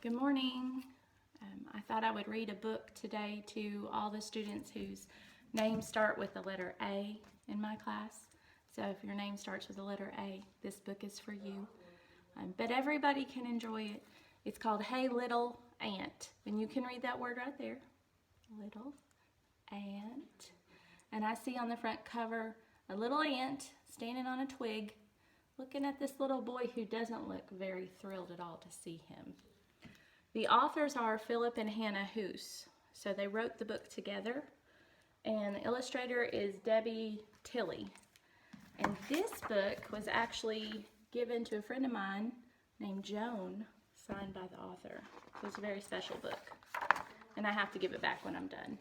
Good morning. I thought I would read a book today to all the students whose names start with the letter A in my class. So if your name starts with the letter A, this book is for you. But everybody can enjoy it. It's called Hey Little Ant. And you can read that word right there. Little ant. And I see on the front cover a little ant standing on a twig looking at this little boy who doesn't look very thrilled at all to see him. The authors are Philip and Hannah Hoos. So they wrote the book together. And the illustrator is Debbie Tilley. And this book was actually given to a friend of mine named Joan, signed by the author. So it's a very special book. And I have to give it back when I'm done.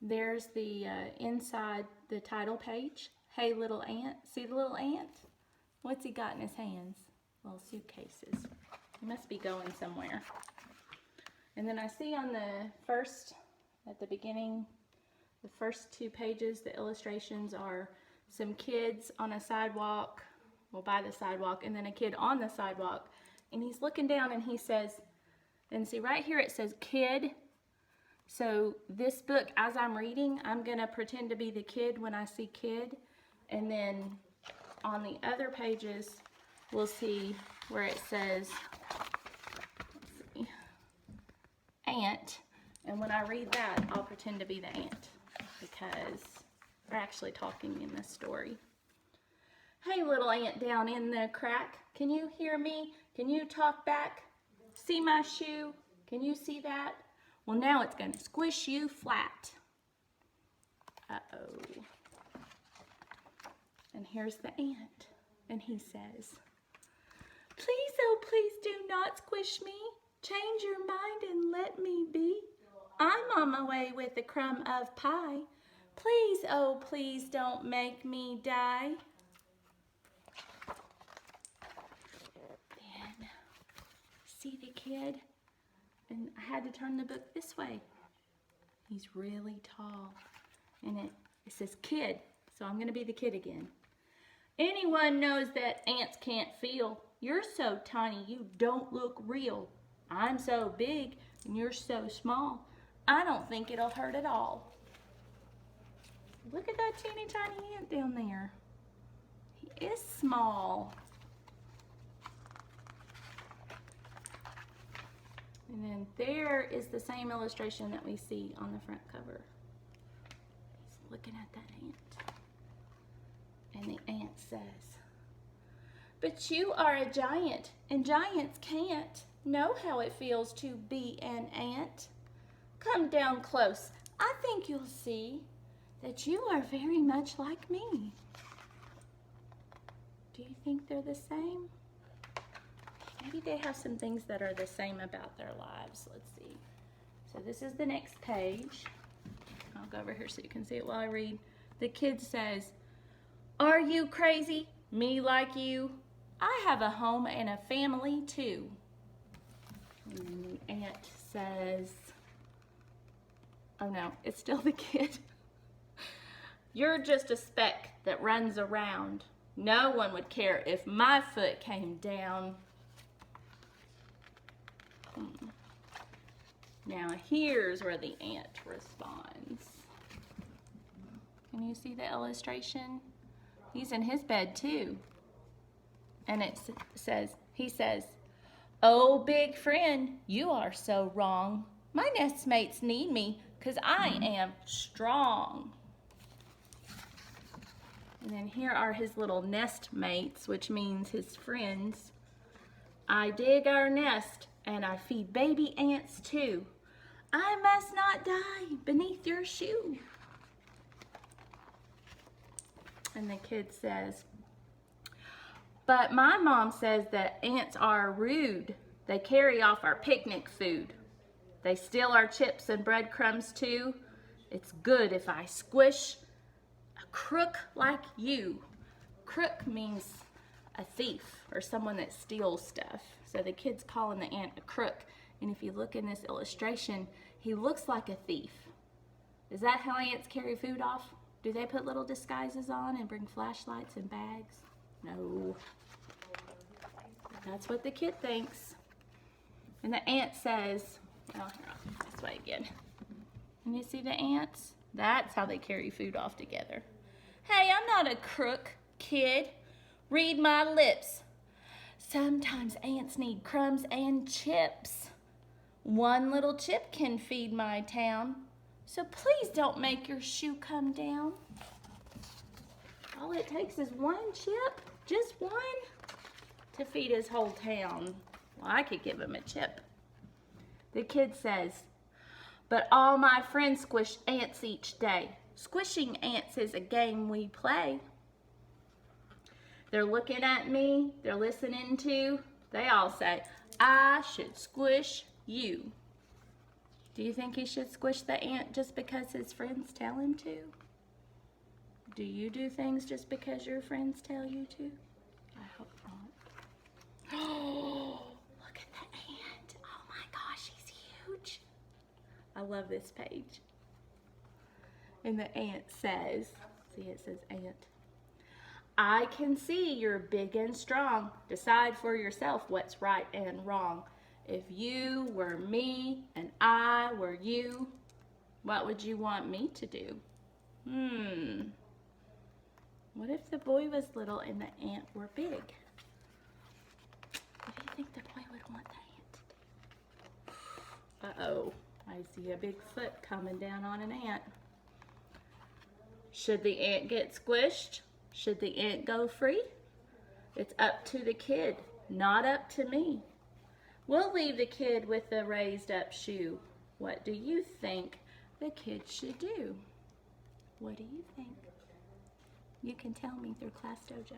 There's the inside the title page. Hey Little Ant. See the little ant? What's he got in his hands? Little suitcases. He must be going somewhere. And then I see on the first, at the beginning, the first two pages, the illustrations are some kids on a sidewalk, well, by the sidewalk, and then a kid on the sidewalk. And he's looking down and he says, and see right here it says kid. So this book, as I'm reading, I'm going to pretend to be the kid when I see kid. And then on the other pages, we'll see where it says, let's see, ant. And when I read that, I'll pretend to be the ant because we're actually talking in this story. Hey, little ant down in the crack. Can you hear me? Can you talk back? See my shoe? Can you see that? Well, now it's going to squish you flat. Uh-oh. And here's the ant. And he says, please, oh, please do not squish me. Change your mind and let me be. I'm on my way with a crumb of pie. Please, oh, please don't make me die. Then, see the kid? And I had to turn the book this way. He's really tall. And it says kid, so I'm going to be the kid again. Anyone knows that ants can't feel. You're so tiny, you don't look real. I'm so big, and you're so small. I don't think it'll hurt at all. Look at that teeny tiny ant down there. He is small. And then there is the same illustration that we see on the front cover. He's looking at that ant. And the ant says, but you are a giant, and giants can't know how it feels to be an ant. Come down close. I think you'll see that you are very much like me. Do you think they're the same? Maybe they have some things that are the same about their lives. Let's see. So this is the next page. I'll go over here so you can see it while I read. The kid says, are you crazy? Me like you? I have a home and a family too. And then the ant says, oh no, it's still the kid. You're just a speck that runs around. No one would care if my foot came down. Now here's where the ant responds. Can you see the illustration? He's in his bed too. And it says, he says, oh, big friend, you are so wrong. My nestmates need me because I am strong. And then here are his little nest mates, which means his friends. I dig our nest and I feed baby ants too. I must not die beneath your shoe. And the kid says, but my mom says that ants are rude. They carry off our picnic food. They steal our chips and breadcrumbs too. It's good if I squish a crook like you. Crook means a thief or someone that steals stuff. So the kid's calling the ant a crook. And if you look in this illustration, he looks like a thief. Is that how ants carry food off? Do they put little disguises on and bring flashlights and bags? No. That's what the kid thinks. And the ant says, oh, here, I'll go this way again. And you see the ants? That's how they carry food off together. Hey, I'm not a crook, kid. Read my lips. Sometimes ants need crumbs and chips. One little chip can feed my town. So please don't make your shoe come down. All it takes is one chip, just one, to feed his whole town. Well, I could give him a chip. The kid says, but all my friends squish ants each day. Squishing ants is a game we play. They're looking at me, they're listening to. They all say, I should squish you. Do you think he should squish the ant just because his friends tell him to? Do you do things just because your friends tell you to? I hope not. Oh, look at the ant. Oh my gosh, he's huge. I love this page. And the ant says, see it says ant. I can see you're big and strong. Decide for yourself what's right and wrong. If you were me and I were you, what would you want me to do? What if the boy was little and the ant were big? What do you think the boy would want the ant to do? Uh-oh, I see a big foot coming down on an ant. Should the ant get squished? Should the ant go free? It's up to the kid, not up to me. We'll leave the kid with the raised up shoe. What do you think the kid should do? What do you think? You can tell me through Class Dojo.